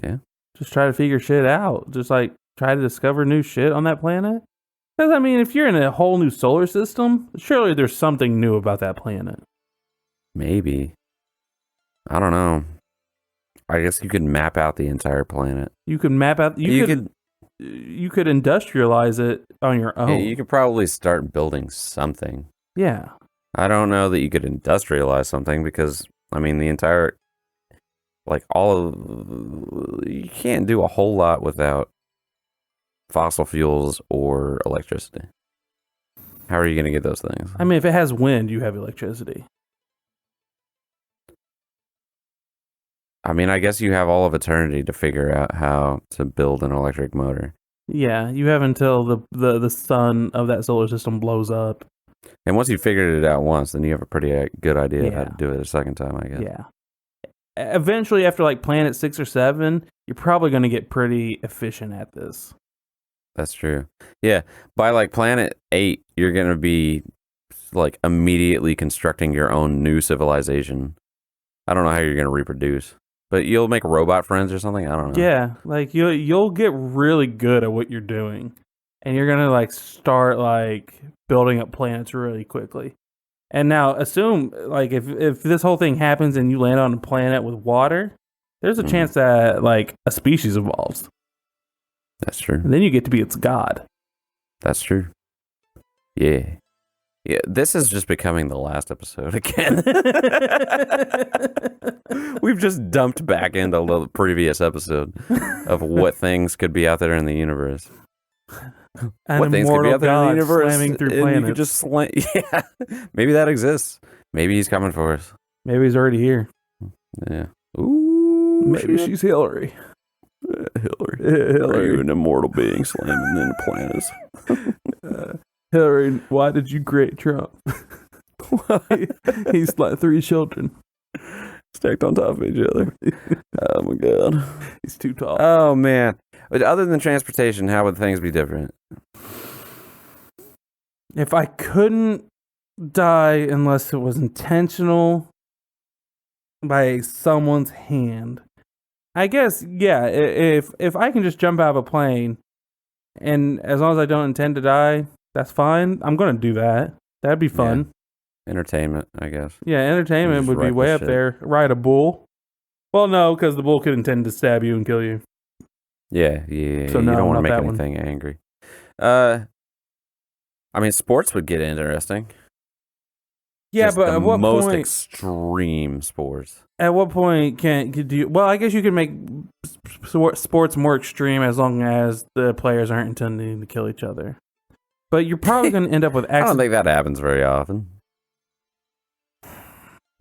B: Yeah.
A: Just try to figure shit out. Just like try to discover new shit on that planet. Because, I mean, if you're in a whole new solar system, surely there's something new about that planet.
B: Maybe. I don't know. I guess you could map out the entire planet.
A: You could map out... You could industrialize it on your own.
B: Yeah, you could probably start building something.
A: Yeah.
B: I don't know that you could industrialize something because, I mean, the entire... Like, you can't do a whole lot without fossil fuels or electricity. How are you going to get those things?
A: I mean, if it has wind, you have electricity.
B: I mean, I guess you have all of eternity to figure out how to build an electric motor.
A: Yeah, you have until the sun of that solar system blows up.
B: And once you figured it out once, then you have a pretty good idea of how to do it a second time, I guess.
A: Yeah. Eventually, after like planet 6 or 7, you're probably going to get pretty efficient at this.
B: That's true. Yeah. By like planet 8, you're going to be like immediately constructing your own new civilization. I don't know how you're going to reproduce, but you'll make robot friends or something. I don't know.
A: Yeah. Like you'll get really good at what you're doing, and you're going to like start like building up planets really quickly. And now assume like if this whole thing happens and you land on a planet with water, there's a chance that like a species evolves.
B: That's true.
A: And then you get to be its god.
B: That's true. Yeah. Yeah, this is just becoming the last episode again. We've just dumped back into the previous episode of what things could be out there in the universe.
A: What things could be out there in the universe slamming through planets.
B: You could just yeah. Maybe that exists. Maybe he's coming for us.
A: Maybe he's already here.
B: Yeah. Ooh.
A: Maybe she's Hillary.
B: Hillary. Are you an immortal being slamming into planets?
A: Hillary, why did you create Trump? He's like 3 children
B: stacked on top of each other. Oh my god,
A: he's too tall.
B: Oh man. But other than transportation, how would things be different?
A: If I couldn't die unless it was intentional by someone's hand, I guess, yeah, if I can just jump out of a plane, and as long as I don't intend to die, that's fine. I'm going to do that. That'd be fun.
B: Yeah. Entertainment, I guess.
A: Yeah, entertainment would be way up there. Ride a bull. Well, no, because the bull could intend to stab you and kill you.
B: Yeah. So no, you don't want to make anything angry. I mean, sports would get interesting.
A: Yeah,
B: just
A: but at what
B: most
A: point?
B: Extreme sports.
A: At what point could you? Well, I guess you could make sports more extreme as long as the players aren't intending to kill each other. But you're probably going to end up with accidents.
B: I don't think that happens very often.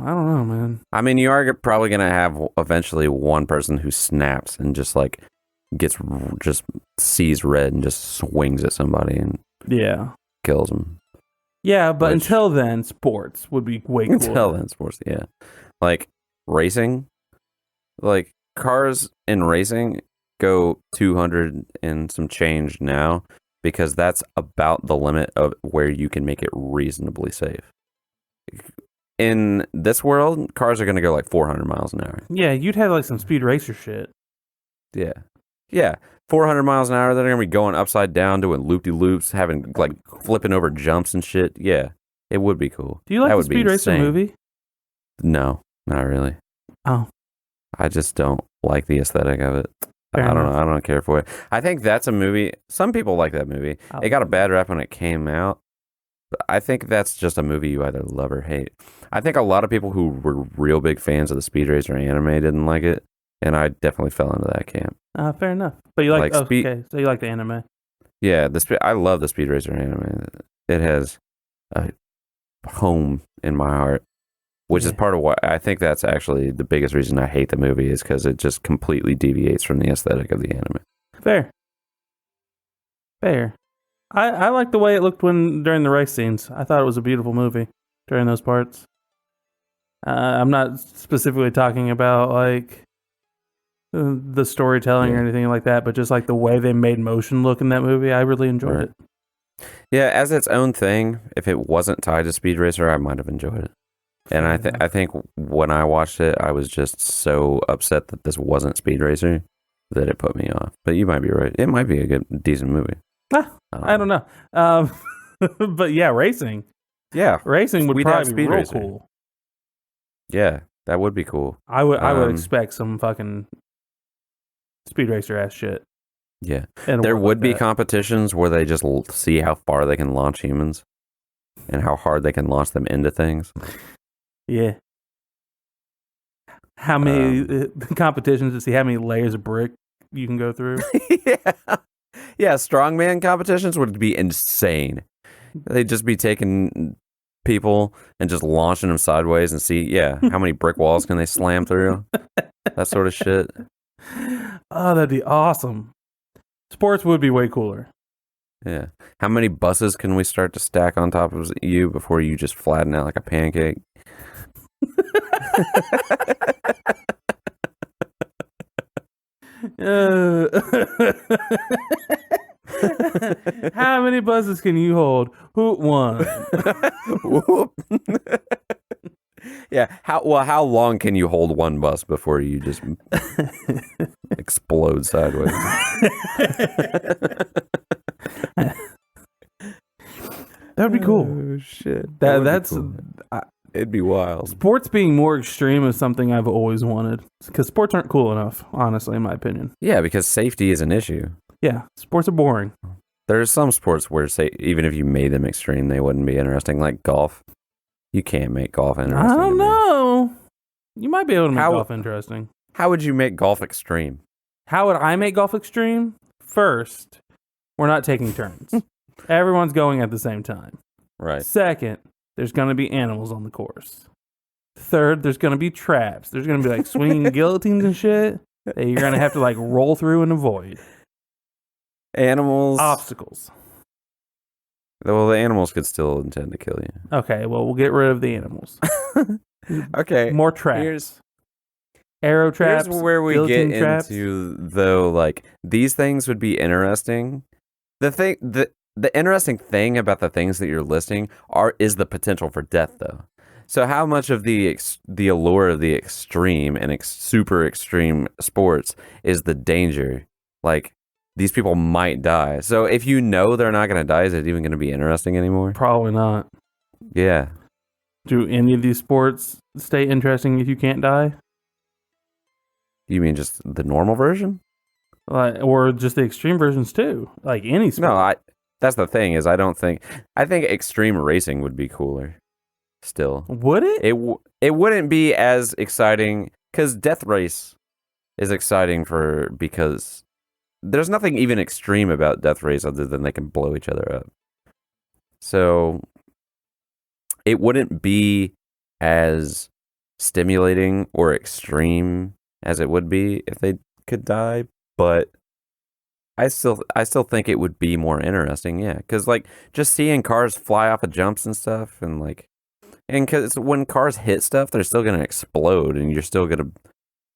A: I don't know, man.
B: I mean, you are probably going to have eventually one person who snaps and just like just sees red and just swings at somebody and kills them.
A: Yeah, but until then, sports would be way cooler.
B: Until then, sports, yeah. Like racing, like cars in racing go 200 and some change now because that's about the limit of where you can make it reasonably safe. In this world, cars are going to go like 400 miles an hour.
A: Yeah, you'd have like some speed racer shit.
B: Yeah. Yeah. 400 miles an hour, they're going to be going upside down, doing loop-de-loops, having like flipping over jumps and shit. Yeah. It would be cool.
A: Do you like the Speed Racer movie?
B: No, not really.
A: Oh.
B: I just don't like the aesthetic of it. I don't care for it. I think that's a movie. Some people like that movie. It got a bad rap when it came out. But I think that's just a movie you either love or hate. I think a lot of people who were real big fans of the Speed Racer anime didn't like it, and I definitely fell into that camp.
A: Fair enough. But you like okay, so you like the anime.
B: Yeah, I love the Speed Racer anime. It has a home in my heart, which is part of why I think that's actually the biggest reason I hate the movie is because it just completely deviates from the aesthetic of the anime.
A: Fair. I like the way it looked during the race scenes. I thought it was a beautiful movie during those parts. I'm not specifically talking about like the storytelling or anything like that, but just like the way they made motion look in that movie. I really enjoyed it.
B: Yeah, as its own thing, if it wasn't tied to Speed Racer, I might have enjoyed it. And I think when I watched it, I was just so upset that this wasn't Speed Racer that it put me off. But you might be right. It might be a decent movie.
A: I don't know. But yeah, racing.
B: Yeah.
A: Racing would probably be real cool.
B: Yeah, that would be cool.
A: I would expect some fucking Speed Racer ass shit.
B: Yeah. There would be competitions where they just see how far they can launch humans and how hard they can launch them into things.
A: Yeah. How many competitions to see how many layers of brick you can go through?
B: Yeah, strongman competitions would be insane. They'd just be taking people and just launching them sideways and see, how many brick walls can they slam through? That sort of shit.
A: Oh, that'd be awesome. Sports would be way cooler.
B: Yeah. How many buses can we start to stack on top of you before you just flatten out like a pancake?
A: How many buses can you hold? Hoot one.
B: Yeah. How long can you hold one bus before you just explode sideways?
A: That'd be cool.
B: Oh shit.
A: That's
B: cool. It'd be wild.
A: Sports being more extreme is something I've always wanted because sports aren't cool enough, honestly, in my opinion.
B: Yeah, because safety is an issue.
A: Yeah, sports are boring.
B: There's some sports where, even if you made them extreme, they wouldn't be interesting, like golf. You can't make golf interesting.
A: I don't know. You might be able to make golf interesting.
B: How would you make golf extreme?
A: How would I make golf extreme? First, we're not taking turns. Everyone's going at the same time.
B: Right.
A: Second, there's going to be animals on the course. Third, there's going to be traps. There's going to be like swinging guillotines and shit that you're going to have to like roll through and avoid.
B: Animals.
A: Obstacles.
B: Well, the animals could still intend to kill you.
A: Okay, well, we'll get rid of the animals.
B: Okay.
A: More traps. Arrow traps.
B: Here's where we get
A: traps.
B: into, though, like, these things would be interesting. The interesting thing about the things that you're listing is the potential for death, though. So how much of the allure of the extreme and super extreme sports is the danger? Like, these people might die. So if you know they're not going to die, is it even going to be interesting anymore?
A: Probably not.
B: Yeah.
A: Do any of these sports stay interesting if you can't die?
B: You mean just the normal version?
A: Or just the extreme versions too? Like any sport?
B: No, that's the thing is I think extreme racing would be cooler still.
A: Would it?
B: It wouldn't be as exciting because Death Race is exciting because there's nothing even extreme about Death Race other than they can blow each other up. So it wouldn't be as stimulating or extreme as it would be if they could die, but I still think it would be more interesting, yeah, because like just seeing cars fly off of jumps and stuff, and because when cars hit stuff, they're still gonna explode, and you're still gonna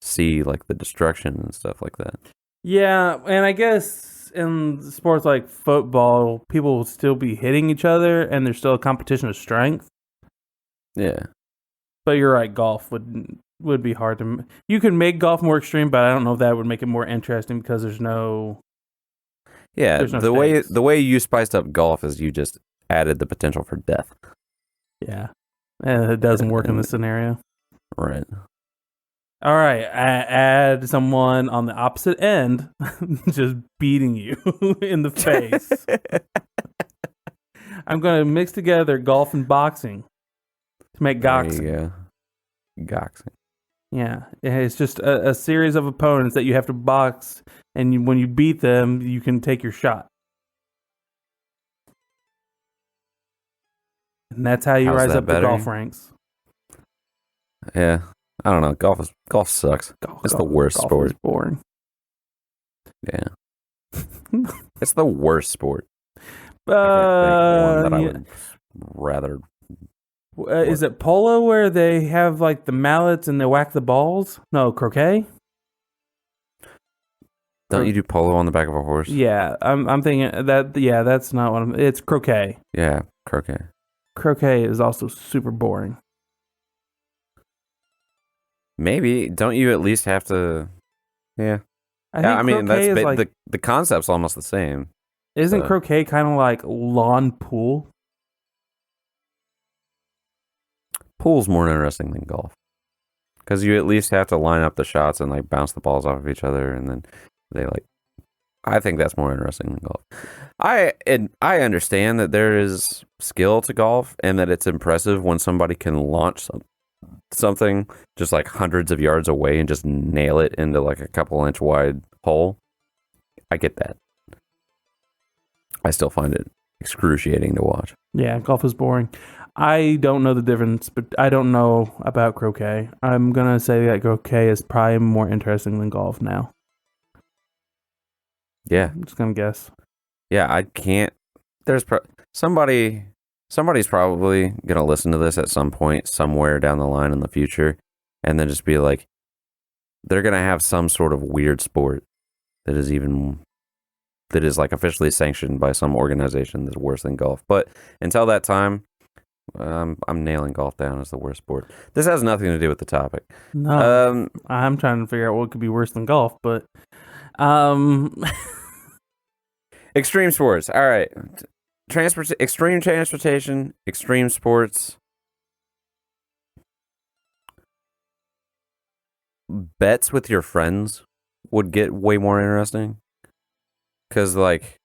B: see like the destruction and stuff like that.
A: Yeah, and I guess in sports like football, people will still be hitting each other, and there's still a competition of strength.
B: Yeah,
A: but you're right. Golf would be hard to. You could make golf more extreme, but I don't know if that would make it more interesting because there's no.
B: Yeah,
A: there's no
B: the way you spiced up golf is you just added the potential for death.
A: Yeah, and it doesn't work in this scenario.
B: Right.
A: All right, add someone on the opposite end, just beating you in the face. I'm going to mix together golf and boxing to make boxing.
B: There you go. Boxing.
A: Yeah, it's just a series of opponents that you have to box, and when you beat them, you can take your shot. And that's how you rise up the golf ranks.
B: Yeah. I don't know. Golf sucks. It's the worst sport.
A: Is boring.
B: Yeah. It's the worst sport. I
A: can't think of one that
B: I would rather.
A: Is it polo where they have like the mallets and they whack the balls? No, croquet.
B: Don't you do polo on the back of a horse?
A: Yeah, I'm thinking that. Yeah, that's not what it's croquet.
B: Yeah, croquet.
A: Croquet is also super boring.
B: Maybe. Don't you at least have to? Yeah. I mean, that's like, the concept's almost the same.
A: Isn't croquet kind of like lawn pool?
B: Pool's more interesting than golf because you at least have to line up the shots and like bounce the balls off of each other, and then they like. I think that's more interesting than golf. I understand that there is skill to golf and that it's impressive when somebody can launch something just like hundreds of yards away and just nail it into like a couple inch wide hole. I get that. I still find it excruciating to watch.
A: Yeah, golf is boring. I don't know the difference, but I don't know about croquet. I'm gonna say that croquet is probably more interesting than golf now.
B: Yeah,
A: I'm just gonna guess.
B: Yeah, I can't. There's somebody's probably gonna listen to this at some point, somewhere down the line in the future, and then just be like, they're gonna have some sort of weird sport that is like officially sanctioned by some organization that's worse than golf. But until that time, I'm nailing golf down as the worst sport. This has nothing to do with the topic.
A: No, I'm trying to figure out what could be worse than golf, but
B: extreme sports. All right, extreme transportation, extreme sports. Bets with your friends would get way more interesting. Because, like,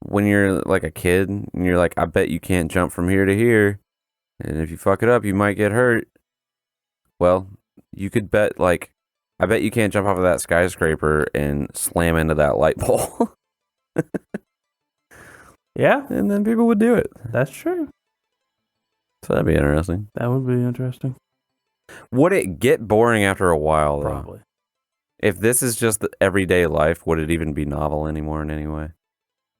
B: when you're, like, a kid, and you're like, I bet you can't jump from here to here, and if you fuck it up, you might get hurt. Well, you could bet, like, I bet you can't jump off of that skyscraper and slam into that light pole.
A: Yeah.
B: And then people would do it.
A: That's true.
B: So that'd be interesting.
A: That would be interesting.
B: Would it get boring after a while, though?
A: Probably.
B: If this is just the everyday life, would it even be novel anymore in any way?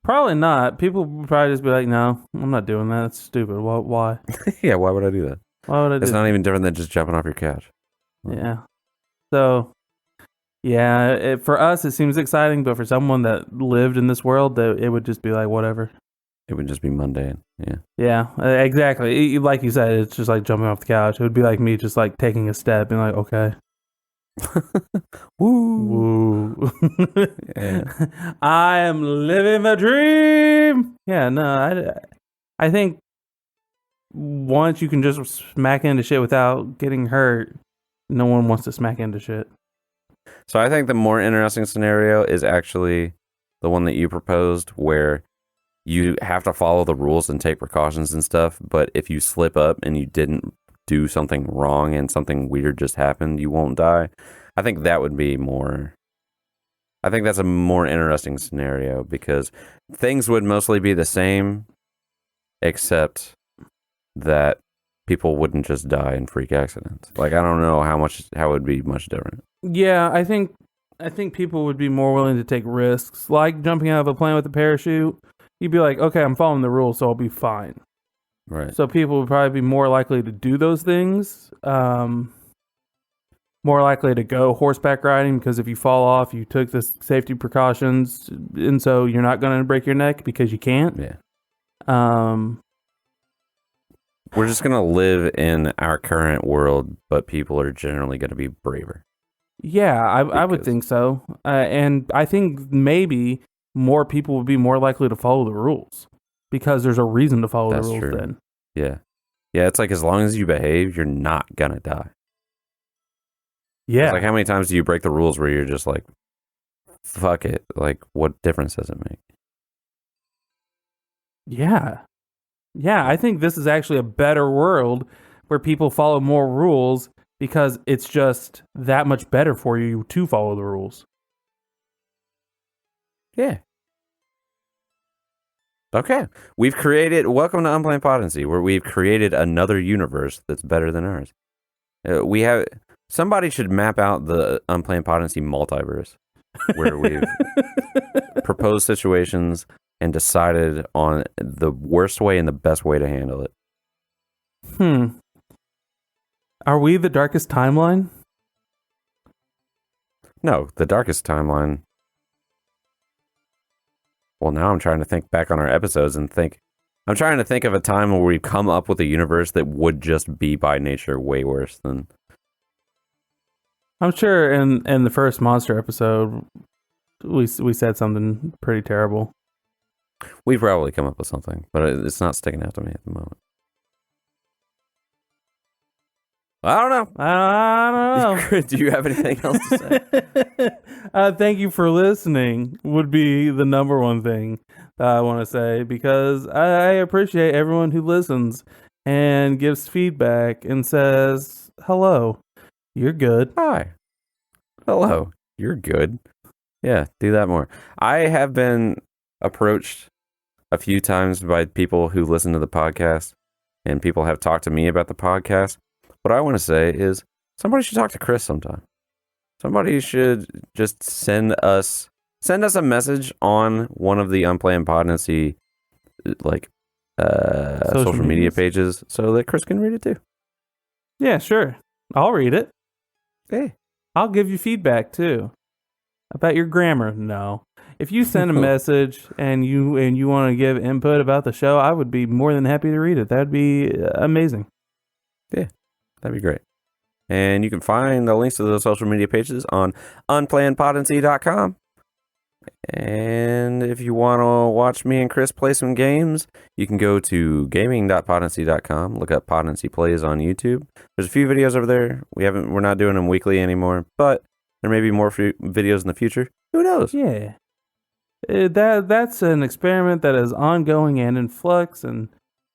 A: Probably not. People would probably just be like, no, I'm not doing that. It's stupid. Why?
B: Yeah, why would I do that?
A: Why would I do
B: It's not even different than just jumping off your couch.
A: Yeah. So, yeah, for us, it seems exciting, but for someone that lived in this world, it would just be like, whatever.
B: It would just be mundane. Yeah.
A: Yeah, exactly. Like you said, it's just like jumping off the couch. It would be like me just like taking a step and like, okay.
B: Woo.
A: Yeah. I am living the dream. Yeah, no, I think once you can just smack into shit without getting hurt, no one wants to smack into shit.
B: So I think the more interesting scenario is actually the one that you proposed, where you have to follow the rules and take precautions and stuff, but if you slip up and you didn't do something wrong and something weird just happened, you won't die. I think that would be more... I think that's a more interesting scenario, because things would mostly be the same, except that people wouldn't just die in freak accidents. Like, I don't know how it would be much different.
A: Yeah, I think people would be more willing to take risks, like jumping out of a plane with a parachute. You'd be like, okay, I'm following the rules, so I'll be fine.
B: Right.
A: So people would probably be more likely to do those things. More likely to go horseback riding, because if you fall off, you took the safety precautions, and so you're not going to break your neck because you can't.
B: Yeah.
A: We're
B: just going to live in our current world, but people are generally going to be braver.
A: Yeah, I would think so. And I think maybe more people would be more likely to follow the rules because there's a reason to follow the rules
B: true.
A: then.
B: Yeah. Yeah, it's like as long as you behave, you're not going to die.
A: Yeah.
B: It's like, how many times do you break the rules where you're just like, fuck it? Like, what difference does it make?
A: Yeah. Yeah, I think this is actually a better world where people follow more rules because it's just that much better for you to follow the rules.
B: Yeah. Okay. Welcome to Unplanned Podnancy, where we've created another universe that's better than ours. Somebody should map out the Unplanned Podnancy multiverse, where we've proposed situations and decided on the worst way and the best way to handle it.
A: Are we the darkest timeline?
B: No, the darkest timeline. Well, now I'm trying to think back on our episodes and I'm trying to think of a time where we've come up with a universe that would just be by nature way worse than.
A: I'm sure in the first monster episode, we said something pretty terrible.
B: We've probably come up with something, but it's not sticking out to me at the moment. I don't know. Do you have anything else to
A: say? Thank you for listening would be the number one thing that I want to say, because I appreciate everyone who listens and gives feedback and says, hello, you're good.
B: Hi. Hello, you're good. Yeah, do that more. I have been approached a few times by people who listen to the podcast, and people have talked to me about the podcast. What I want to say is somebody should talk to Chris sometime. Somebody should just send us a message on one of the Unplanned Podnancy social media pages so that Chris can read it too.
A: Yeah, sure. I'll read it.
B: Hey.
A: I'll give you feedback too. About your grammar. No. If you send a message and you want to give input about the show, I would be more than happy to read it. That'd be amazing.
B: Yeah. That'd be great. And you can find the links to the social media pages on unplannedpodnancy.com. And if you want to watch me and Chris play some games, you can go to gaming.podnancy.com. Look up Podnancy Plays on YouTube. There's a few videos over there. We're not doing them weekly anymore, but there may be more videos in the future. Who knows?
A: Yeah. That's an experiment that is ongoing and in flux, and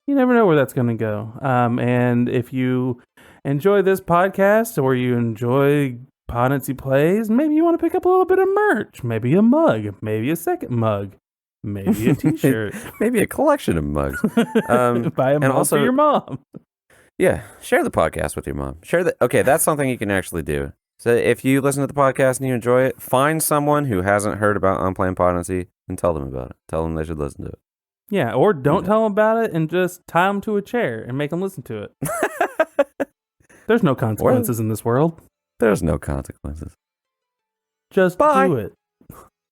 A: you never know where that's going to go. And if you enjoy this podcast or you enjoy Podnancy Plays, maybe you want to pick up a little bit of merch. Maybe a mug. Maybe a second mug. Maybe a t-shirt.
B: Maybe a collection of mugs.
A: Buy a mug for your mom.
B: Yeah, share the podcast with your mom. Okay, that's something you can actually do. So if you listen to the podcast and you enjoy it, find someone who hasn't heard about Unplanned Podnancy and tell them about it. Tell them they should listen to it.
A: Yeah, or don't tell them about it and just tie them to a chair and make them listen to it. There's no consequences in this world.
B: There's no consequences.
A: Just do it.